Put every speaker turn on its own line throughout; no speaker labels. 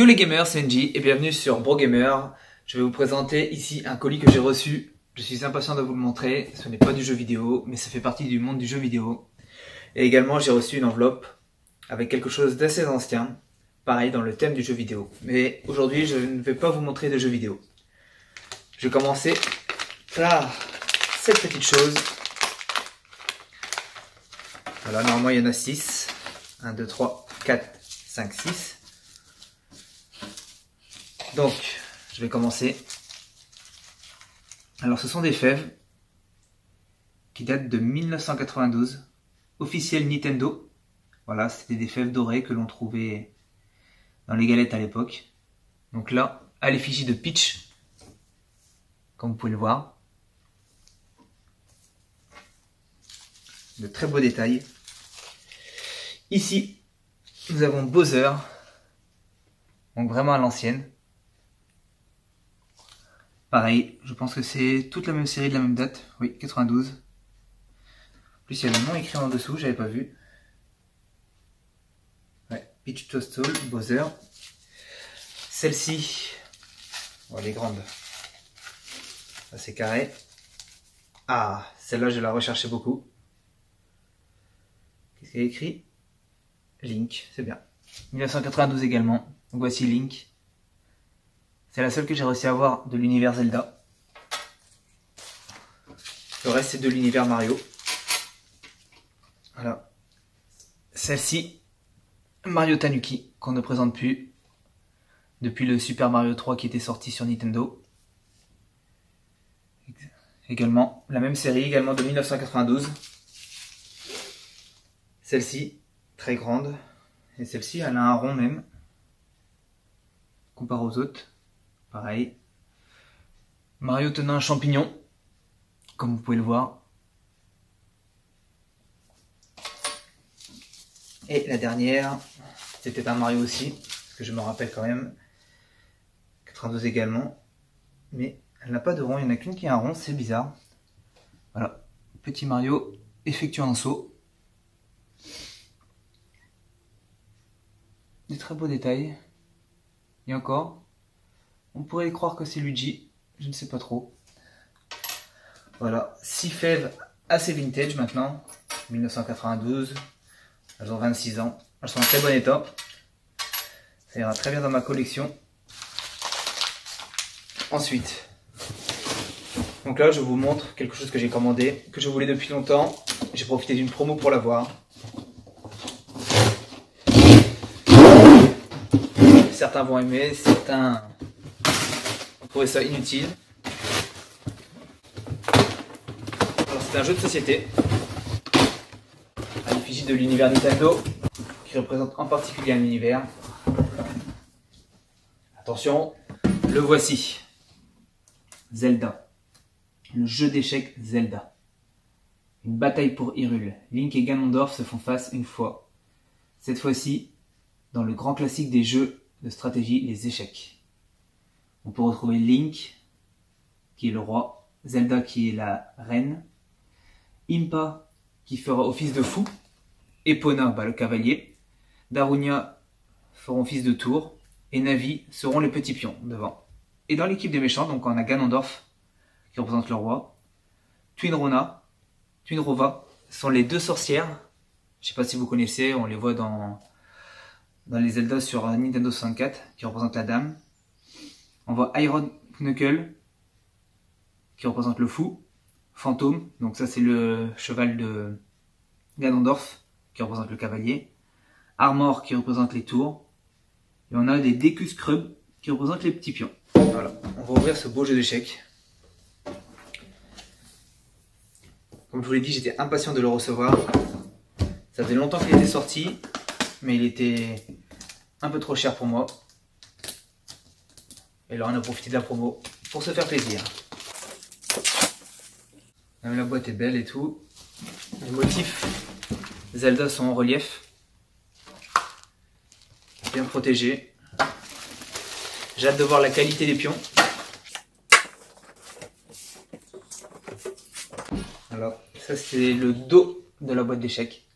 les gamers, c'est NJ et bienvenue sur BroGamer. Je vais vous présenter ici un colis que j'ai reçu. Je suis impatient de vous le montrer. Ce n'est pas du jeu vidéo, mais ça fait partie du monde du jeu vidéo. Et également, j'ai reçu une enveloppe avec quelque chose d'assez ancien, pareil dans le thème du jeu vidéo. Mais aujourd'hui, je ne vais pas vous montrer de jeux vidéo. Je vais commencer par cette petite chose. Voilà, normalement il y en a 6. 1, 2, 3, 4, 5, 6. Donc, je vais commencer. Alors, ce sont des fèves qui datent de 1992, officiel Nintendo. Voilà, c'était des fèves dorées que l'on trouvait dans les galettes à l'époque. Donc là, à l'effigie de Peach, comme vous pouvez le voir. De très beaux détails. Ici, nous avons Bowser, donc vraiment à l'ancienne. Pareil, je pense que c'est toute la même série de la même date, oui, 92. En plus, il y a le nom écrit en dessous, j'avais pas vu. Ouais, Peach Toadstool, Bowser. Celle-ci, oh, elle est grande. Ça, c'est carré. Ah, celle-là, je la recherchais beaucoup. Qu'est-ce qu'il y a écrit? Link, c'est bien. 1992 également. Donc voici Link. C'est la seule que j'ai réussi à avoir de l'univers Zelda. Le reste c'est de l'univers Mario. Voilà. Celle-ci, Mario Tanuki, qu'on ne présente plus depuis le Super Mario 3 qui était sorti sur Nintendo. Également, la même série, également de 1992. Celle-ci, très grande. Et celle-ci, elle a un rond même. Comparé aux autres. Pareil. Mario tenant un champignon. Comme vous pouvez le voir. Et la dernière, c'était un Mario aussi. Parce que je me rappelle quand même. 92 également. Mais elle n'a pas de rond. Il n'y en a qu'une qui a un rond. C'est bizarre. Voilà. Petit Mario effectuant un saut. Des très beaux détails. Et encore, on pourrait croire que c'est Luigi, je ne sais pas trop. Voilà, 6 fèves assez vintage maintenant, 1992, elles ont 26 ans, elles sont en très bon état. Ça ira très bien dans ma collection. Ensuite, donc là je vous montre quelque chose que j'ai commandé, que je voulais depuis longtemps. J'ai profité d'une promo pour l'avoir. Certains vont aimer, certains vont trouver ça inutile. Alors c'est un jeu de société à l'effigie de l'univers Nintendo qui représente en particulier un univers. Attention, le voici. Zelda. Le jeu d'échecs Zelda. Une bataille pour Hyrule. Link et Ganondorf se font face une fois. Cette fois-ci, dans le grand classique des jeux de stratégie, les échecs. On peut retrouver Link, qui est le roi, Zelda qui est la reine, Impa, qui fera office de fou, Epona, le cavalier, Darunia feront office de tour, et Navi seront les petits pions devant. Et dans l'équipe des méchants, donc on a Ganondorf, qui représente le roi, Twinrova sont les deux sorcières. Je ne sais pas si vous connaissez, on les voit dans les Zelda sur Nintendo 64, qui représente la dame. On voit Iron Knuckle, qui représente le fou. Fantôme, donc ça c'est le cheval de Ganondorf, qui représente le cavalier. Armor, qui représente les tours. Et on a des Deku Scrub, qui représentent les petits pions. Voilà, on va ouvrir ce beau jeu d'échecs. Comme je vous l'ai dit, j'étais impatient de le recevoir. Ça faisait longtemps qu'il était sorti, mais il était un peu trop cher pour moi. Et là on a profité de la promo pour se faire plaisir. Même la boîte est belle et tout. Les motifs Zelda sont en relief. Bien protégés. J'ai hâte de voir la qualité des pions. Alors, ça c'est le dos de la boîte d'échecs.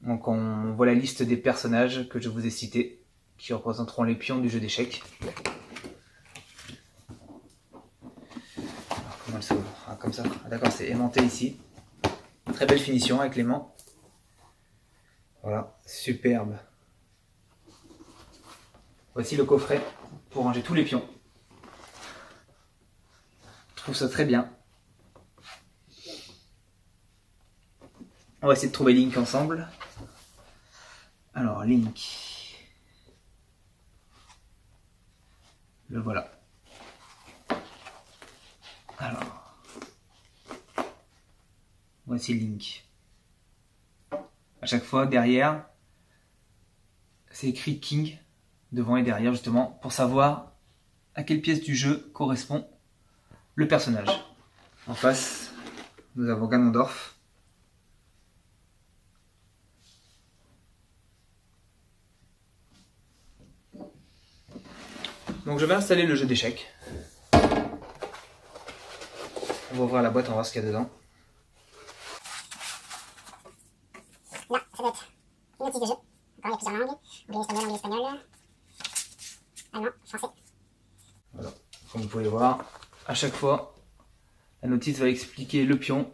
Donc on voit la liste des personnages que je vous ai cités, qui représenteront les pions du jeu d'échecs. Comment elle s'ouvre? Ah, comme ça. Ah, d'accord, c'est aimanté ici. Très belle finition avec l'aimant. Voilà, superbe. Voici le coffret pour ranger tous les pions. Je trouve ça très bien. On va essayer de trouver Link ensemble. Alors, Link. Le voilà. Alors. Voici Link. À chaque fois, derrière, c'est écrit King, devant et derrière, justement, pour savoir à quelle pièce du jeu correspond le personnage. En face, nous avons Ganondorf. Donc je vais installer le jeu d'échecs. On va ouvrir la boîte, on va voir ce qu'il y a dedans.
Là, ça doit être une notice de jeu. Encore, il y a plusieurs langues. Anglais, espagnol, allemand, français.
Voilà. Comme vous pouvez voir, à chaque fois, la notice va expliquer le pion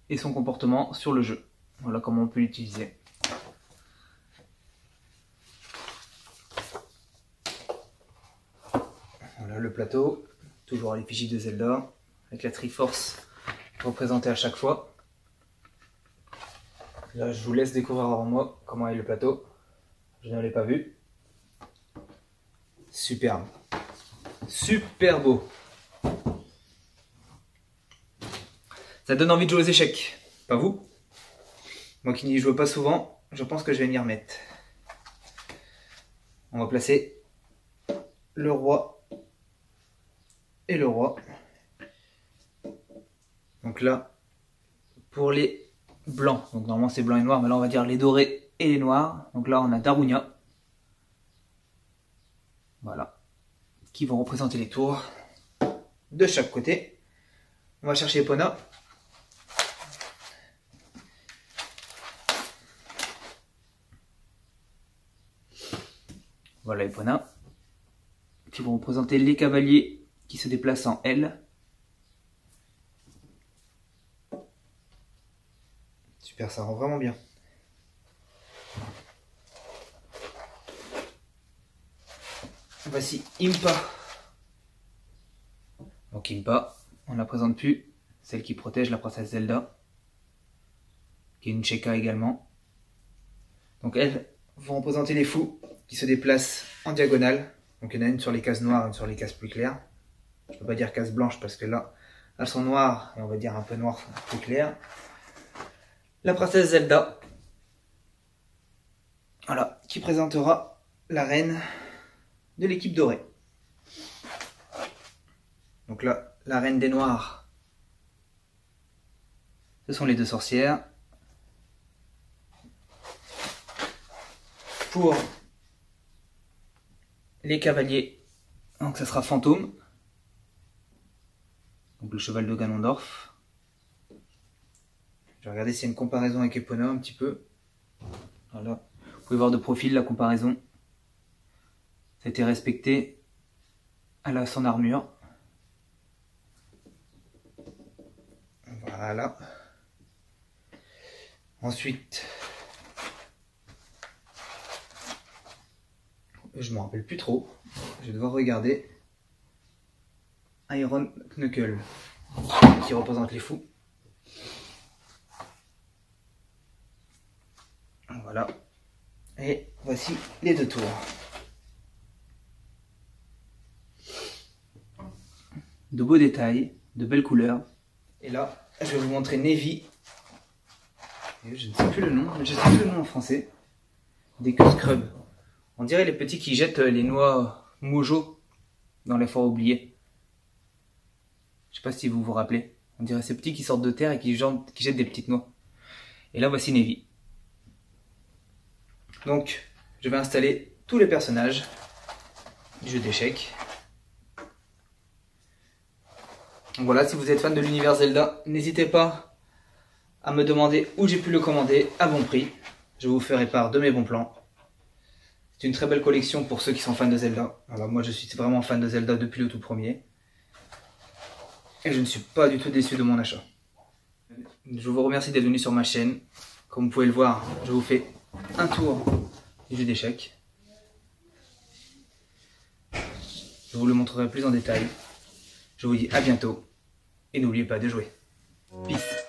et son comportement sur le jeu. Voilà comment on peut l'utiliser. Voilà le plateau, toujours à l'effigie de Zelda, avec la Triforce représentée à chaque fois. Là, je vous laisse découvrir avant moi comment est le plateau. Je ne l'ai pas vu. Superbe. Super beau. Ça donne envie de jouer aux échecs. Pas vous? Moi qui n'y joue pas souvent, je pense que je vais m'y remettre. On va placer le roi et le roi. Donc là, pour les blancs, donc normalement c'est blanc et noir, mais là on va dire les dorés et les noirs. Donc là on a Darunia. Voilà. Qui vont représenter les tours de chaque côté. On va chercher Epona. Voilà Epona. Qui vont représenter les cavaliers qui se déplacent en L. Super, ça rend vraiment bien. Voici Impa. Donc Impa, on ne la présente plus, celle qui protège la princesse Zelda, qui est une Sheikah également. Donc elles vont représenter les fous qui se déplacent en diagonale. Donc il y en a une sur les cases noires, une sur les cases plus claires. Je ne peux pas dire cases blanches parce que là, elles sont noires et on va dire un peu noires plus claires. La princesse Zelda, voilà, qui présentera la reine de l'équipe dorée. Donc là, la reine des noirs, ce sont les deux sorcières. Pour les cavaliers, donc ça sera Fantôme, donc le cheval de Ganondorf. Je vais regarder s'il y a une comparaison avec Epona un petit peu. Voilà. Vous pouvez voir de profil la comparaison. Ça a été respecté à son armure. Voilà. Ensuite, je me rappelle plus trop. Je vais devoir regarder. Iron Knuckle, qui représente les fous. Voilà. Et voici les deux tours. De beaux détails, de belles couleurs. Et là, je vais vous montrer Navy. Je ne sais plus le nom, mais je sais plus le nom en français. Des queues scrub. On dirait les petits qui jettent les noix mojo dans les forêts oubliées. Je sais pas si vous vous rappelez. On dirait ces petits qui sortent de terre et qui jettent des petites noix. Et là, voici Navy. Donc, je vais installer tous les personnages du jeu d'échecs. Donc voilà, si vous êtes fan de l'univers Zelda, n'hésitez pas à me demander où j'ai pu le commander à bon prix. Je vous ferai part de mes bons plans. C'est une très belle collection pour ceux qui sont fans de Zelda. Alors moi je suis vraiment fan de Zelda depuis le tout premier. Et je ne suis pas du tout déçu de mon achat. Je vous remercie d'être venu sur ma chaîne. Comme vous pouvez le voir, je vous fais un tour du jeu d'échecs. Je vous le montrerai plus en détail. Je vous dis à bientôt. Et n'oubliez pas de jouer. Peace.